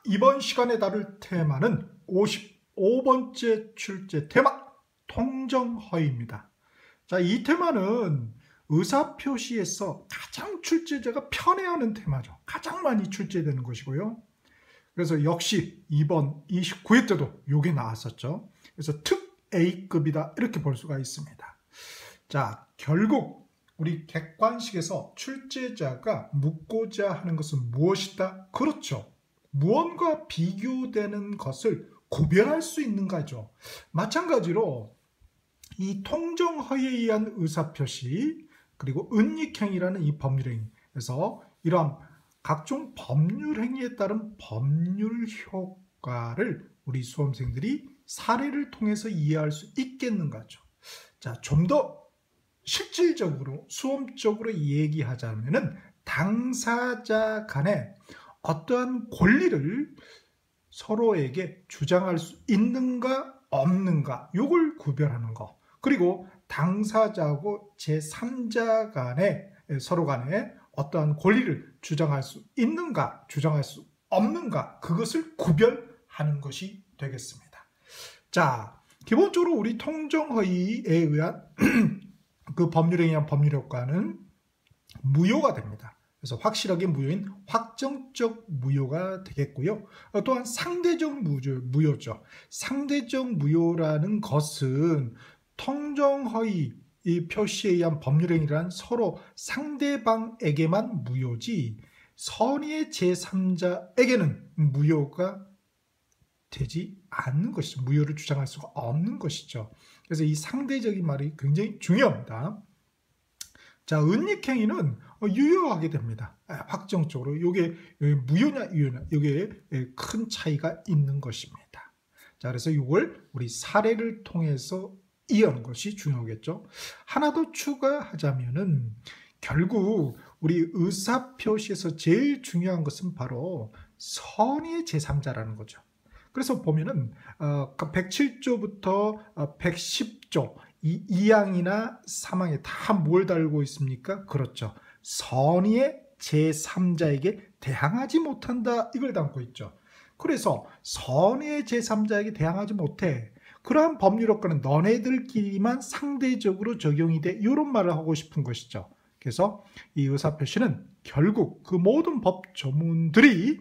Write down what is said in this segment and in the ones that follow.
이번 시간에 다룰 테마는 55번째 출제 테마, 통정허위입니다. 자, 이 테마는 의사표시에서 가장 출제자가 편애하는 테마죠. 가장 많이 출제되는 것이고요. 그래서 역시 이번 29회 때도 이게 나왔었죠. 그래서 특 A급이다 이렇게 볼 수가 있습니다. 자, 결국 우리 객관식에서 출제자가 묻고자 하는 것은 무엇이다? 그렇죠. 무언가 비교되는 것을 구별할 수 있는가죠. 마찬가지로 이 통정허위에 의한 의사표시 그리고 은닉행위라는 이 법률행위에서 이러한 각종 법률행위에 따른 법률 효과를 우리 수험생들이 사례를 통해서 이해할 수 있겠는가죠. 자, 좀 더 실질적으로 수험적으로 얘기하자면은 당사자 간에 어떠한 권리를 서로에게 주장할 수 있는가 없는가 요걸 구별하는 거, 그리고 당사자하고 제3자 간에 서로 간에 어떠한 권리를 주장할 수 있는가 주장할 수 없는가 그것을 구별하는 것이 되겠습니다. 자, 기본적으로 우리 통정허위에 의한 그 법률에 의한 법률 효과는 무효가 됩니다. 그래서 확실하게 무효인 확정적 무효가 되겠고요. 또한 상대적 무효죠. 상대적 무효라는 것은 통정허위 이 표시에 의한 법률행위란 서로 상대방에게만 무효지 선의의 제3자에게는 무효가 되지 않는 것이죠. 무효를 주장할 수가 없는 것이죠. 그래서 이 상대적인 말이 굉장히 중요합니다. 자, 은닉행위는 유효하게 됩니다. 확정적으로. 이게 무효냐 유효냐 이게 큰 차이가 있는 것입니다. 자, 그래서 이걸 우리 사례를 통해서 이해하는 것이 중요하겠죠. 하나 더 추가하자면은 결국 우리 의사표시에서 제일 중요한 것은 바로 선의의 제3자라는 거죠. 그래서 보면은 107조부터 110조 이 2항이나 3항에 다 뭘 달고 있습니까? 그렇죠. 선의의 제3자에게 대항하지 못한다 이걸 담고 있죠. 그래서 선의의 제3자에게 대항하지 못해. 그러한 법률 효과는 너네들끼리만 상대적으로 적용이 돼. 이런 말을 하고 싶은 것이죠. 그래서 이 의사표시는 결국 그 모든 법 조문들이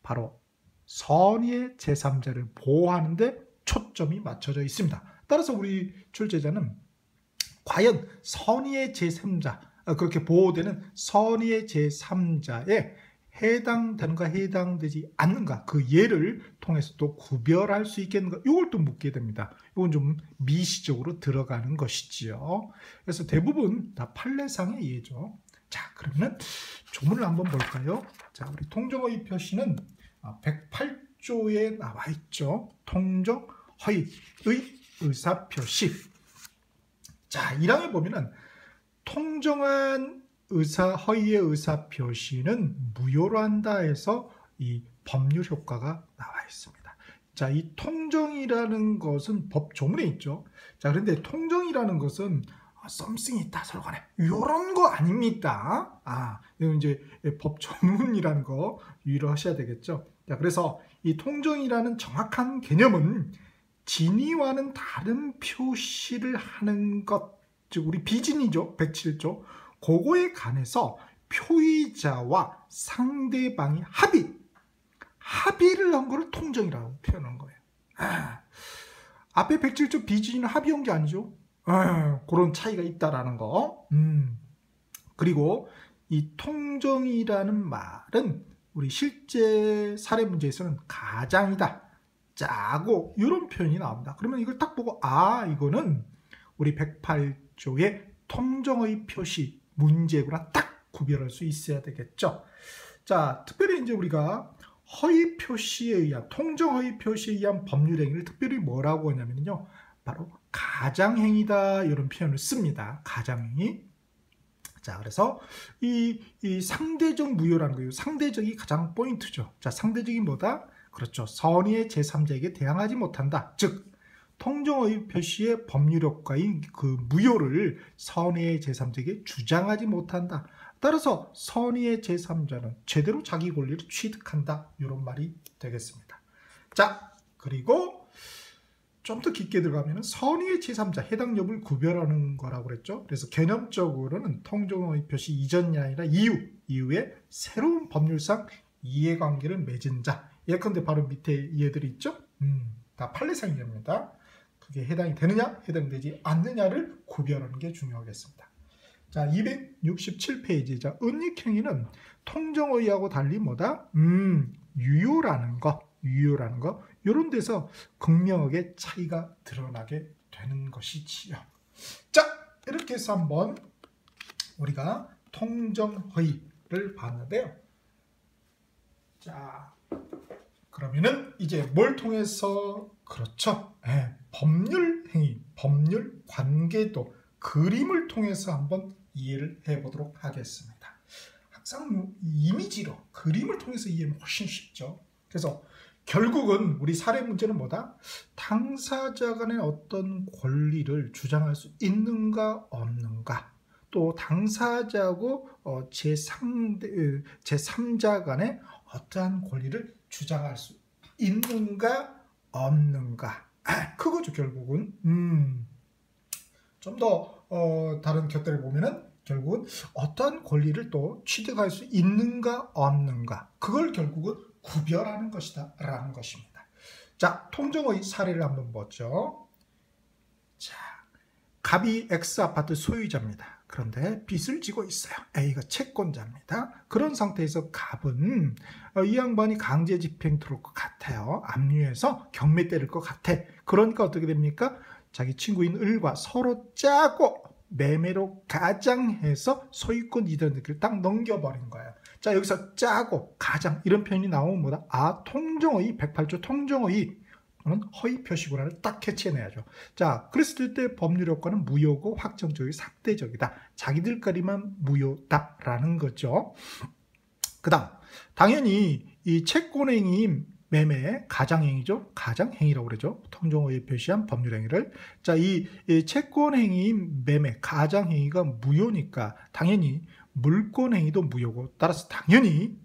바로 선의의 제3자를 보호하는 데 초점이 맞춰져 있습니다. 따라서 우리 출제자는 과연 선의의 제3자, 그렇게 보호되는 선의의 제3자에 해당되는가 해당되지 않는가 그 예를 통해서 또 구별할 수 있겠는가 이걸 또 묻게 됩니다. 이건 좀 미시적으로 들어가는 것이지요. 그래서 대부분 다 판례상의 예죠. 자, 그러면 조문을 한번 볼까요? 자, 우리 통정허위 표시는 108조에 나와 있죠. 통정허위의 의사표시. 자, 1항에 보면은 통정한 허위의 의사표시는 무효로 한다 해서 이 법률 효과가 나와 있습니다. 자, 이 통정이라는 것은 법 조문에 있죠. 자, 그런데 통정이라는 것은 썸씽이 있다 서로 간에 이런 거 아닙니다. 이건 이제 법 조문이라는 거 유의를 하셔야 되겠죠. 자, 그래서 이 통정이라는 정확한 개념은 진위와는 다른 표시를 하는 것, 즉 우리 비진이죠. 107조. 그거에 관해서 표의자와 상대방이 합의를 한 거를 통정이라고 표현한 거예요. 앞에 107조 비진이는 합의한 게 아니죠. 그런 차이가 있다라는 거. 그리고 이 통정이라는 말은 우리 실제 사례 문제에서는 가장이다, 짜고 이런 표현이 나옵니다. 그러면 이걸 딱 보고 이거는 우리 108조의 통정의 표시 문제구나 딱 구별할 수 있어야 되겠죠. 자, 특별히 이제 우리가 허위 표시에 의한 통정허위 표시에 의한 법률행위를 특별히 뭐라고 하냐면요, 바로 가장행위다 이런 표현을 씁니다. 가장행위. 자, 그래서 이 상대적 무효라는 거예요. 상대적이 가장 포인트죠. 자, 상대적이 뭐다? 그렇죠. 선의의 제3자에게 대항하지 못한다. 즉 통정허위 표시의 법률 효과인 그 무효를 선의의 제3자에게 주장하지 못한다 따라서 선의의 제3자는 제대로 자기 권리를 취득한다. 이런 말이 되겠습니다. 자, 그리고 좀 더 깊게 들어가면 선의의 제3자, 해당 여부를 구별하는 거라고 그랬죠. 그래서 개념적으로는 통정의 표시 이전이 아니라 이후에 새로운 법률상 이해관계를 맺은 자. 예컨대 바로 밑에 이해들이 있죠. 다 판례상이입니다. 그게 해당이 되느냐, 해당되지 않느냐를 구별하는 게 중요하겠습니다. 자, 267페이지. 자, 은닉행위는 통정의하고 달리 뭐다? 유효라는 거. 이런 데서 극명하게 차이가 드러나게 되는 것이지요. 자, 이렇게 해서 한번 우리가 통정의를 봤는데요. 자, 그러면은 이제 뭘 통해서, 그렇죠. 법률 행위, 법률 관계도 그림을 통해서 한번 이해를 해보도록 하겠습니다. 항상 이미지로 그림을 통해서 이해하면 훨씬 쉽죠. 그래서 결국은 우리 사례 문제는 뭐다? 당사자 간의 어떤 권리를 주장할 수 있는가 없는가, 또 당사자하고 제3자 간의 어떠한 권리를 주장할 수 있는가 없는가, 그거죠. 결국은 좀 더 다른 곁들여 보면은 결국은 어떠한 권리를 또 취득할 수 있는가 없는가, 그걸 결국은 구별하는 것이다 라는 것입니다. 자, 통정의 사례를 한번 보죠. 자, 갑이 X아파트 소유자입니다. 그런데 빚을 지고 있어요. A가 채권자입니다. 그런 상태에서 갑은 이 양반이 강제 집행 들어올 것 같아요. 압류해서 경매 때릴 것 같아. 그러니까 어떻게 됩니까? 자기 친구인 을과 서로 짜고 매매로 가장해서 소유권 이전 등기를 딱 넘겨버린 거예요. 자, 여기서 짜고 가장 이런 표현이 나오면 뭐다? 아, 통정의 108조 통정의 또는 허위 표시권을 딱 캐치해내야죠. 자, 그랬을 때 법률 효과는 무효고 확정적이고 상대적이다. 자기들까지만 무효다라는 거죠. 그 다음, 당연히 이 채권행위인 매매, 가장행위죠. 가장행위라고 그러죠. 통정의에 표시한 법률행위를. 자, 이 채권행위인 매매, 가장행위가 무효니까 당연히 물권행위도 무효고, 따라서 당연히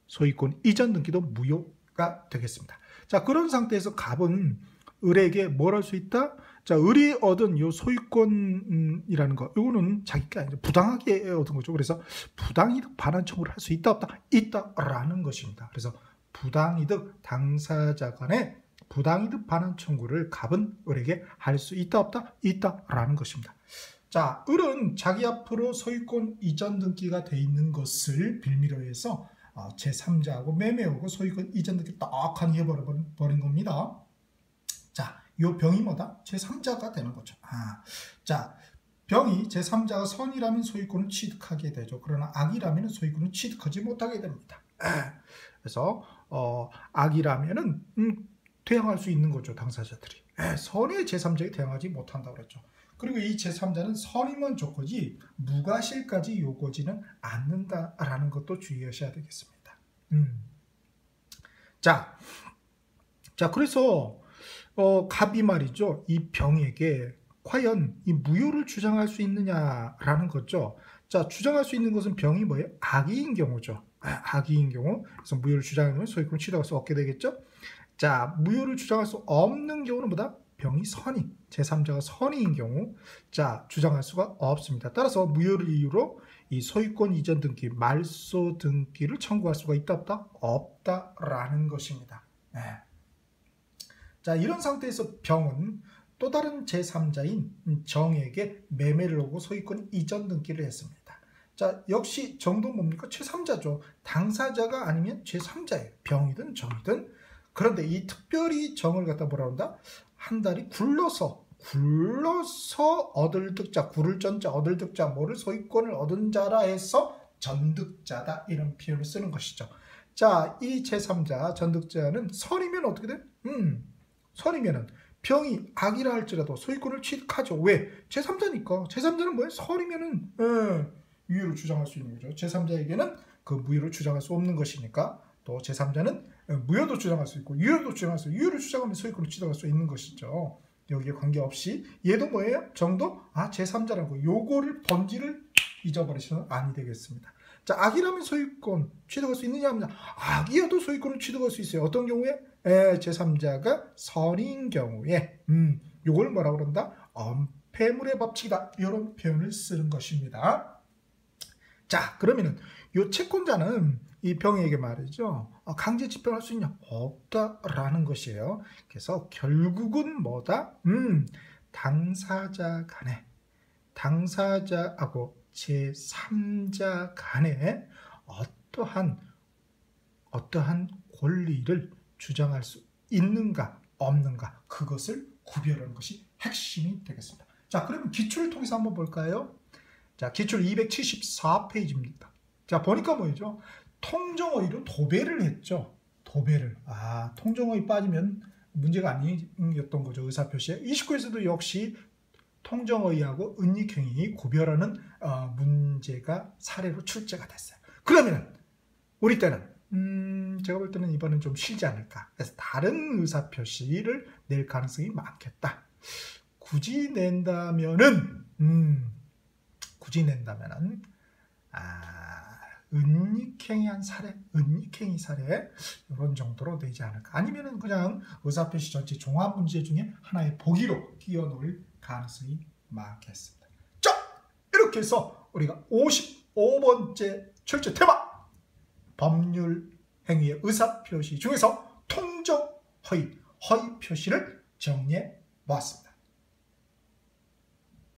소유권 이전 등기도 무효가 되겠습니다. 자, 그런 상태에서 갑은 을에게 뭘 할 수 있다? 자, 을이 얻은 요 소유권이라는 거, 이거는 자기가 아니라 부당하게 얻은 거죠. 그래서 부당이득 반환 청구를 할 수 있다 없다? 있다라는 것입니다. 그래서 부당이득, 당사자 간의 부당이득 반환 청구를 갑은 을에게 할 수 있다 없다? 있다라는 것입니다. 자, 을은 자기 앞으로 소유권 이전 등기가 돼 있는 것을 빌미로 해서 제3자하고 매매하고 소유권 이전 등기 떡하니 해버린 겁니다. 자, 요 병이 뭐다? 제3자가 되는 거죠. 자, 병이 제3자가 선이라면 소유권을 취득하게 되죠. 그러나 악이라면 소유권을 취득하지 못하게 됩니다. 그래서 악이라면은 대항할 수 있는 거죠. 당사자들이. 선의 제3자에 대항하지 못한다고 그랬죠. 그리고 이 제3자는 선임은 조건이 무과실까지 요구지는 않는다라는 것도 주의하셔야 되겠습니다. 자, 그래서 갑이 말이죠. 이 병에게 과연 이 무효를 주장할 수 있느냐라는 거죠. 자, 주장할 수 있는 것은 병이 뭐예요? 악의인 경우죠. 악의인 경우. 그래서 무효를 주장하면 소유권을 취득할 수 없게 되겠죠. 자, 무효를 주장할 수 없는 경우는 뭐다? 병이 선의, 제3자가 선의인 경우, 자, 주장할 수가 없습니다. 따라서 무효를 이유로 이 소유권 이전 등기, 말소 등기를 청구할 수가 있다 없다? 없다라는 것입니다. 자, 이런 상태에서 병은 또 다른 제3자인 정에게 매매를 하고 소유권 이전 등기를 했습니다. 자, 역시 정도 뭡니까? 제3자죠. 당사자가 아니면 제3자예요. 병이든 정이든. 그런데 이 특별히 정을 갖다 뭐라 한다? 한 달이 굴러서 얻을 득자, 구를 전자, 얻을 득자, 뭐를 소유권을 얻은 자라 해서 전득자다, 이런 표현을 쓰는 것이죠. 자, 이 제3자, 전득자는 선이면 어떻게 돼? 선이면은 병이 악이라 할지라도 소유권을 취득하죠. 왜? 제3자니까. 제3자는 뭐예요? 선이면은 유효를 주장할 수 있는 거죠. 제3자에게는 그 무효를 주장할 수 없는 것이니까. 또 제3자는 무효도 주장할 수 있고 유효도 주장할 수 있고, 유효를 주장하면 소유권을 취득할 수 있는 것이죠. 여기에 관계없이 얘도 뭐예요? 정도? 제3자라고 요거를 본질을 잊어버리시면 아니 되겠습니다. 자, 악이라면 소유권 취득할 수 있느냐 합니다. 악이어도 소유권을 취득할 수 있어요. 어떤 경우에? 제3자가 선인 경우에 요걸 뭐라 그런다? 엄폐물의 법칙이다. 이런 표현을 쓰는 것입니다. 자, 그러면은 요 채권자는 이 병에게 말이죠. 강제 집행할 수 있냐? 없다라는 것이에요. 그래서 결국은 뭐다? 당사자 간에, 당사자하고 제3자 간에 어떠한 권리를 주장할 수 있는가 없는가, 그것을 구별하는 것이 핵심이 되겠습니다. 자, 그러면 기출을 통해서 한번 볼까요? 자, 기출 274페이지입니다. 자, 보니까 뭐죠? 통정어의로 도배를 했죠. 도배를. 통정어의 빠지면 문제가 아니었던 거죠. 의사표시에. 29에서도 역시 통정어의하고 은닉행위 구별하는 문제가 사례로 출제가 됐어요. 그러면 우리 때는 제가 볼 때는 이번엔 좀 쉬지 않을까. 그래서 다른 의사표시를 낼 가능성이 많겠다. 굳이 낸다면은 은닉행위한 사례, 은닉행위 사례 이런 정도로 되지 않을까. 아니면은 그냥 의사표시 전체 종합 문제 중에 하나의 보기로 끼워놓을 가능성이 많겠습니다. 자, 이렇게 해서 우리가 55번째 출제 테마 법률 행위의 의사표시 중에서 통정허위, 허위 표시를 정리해 보았습니다.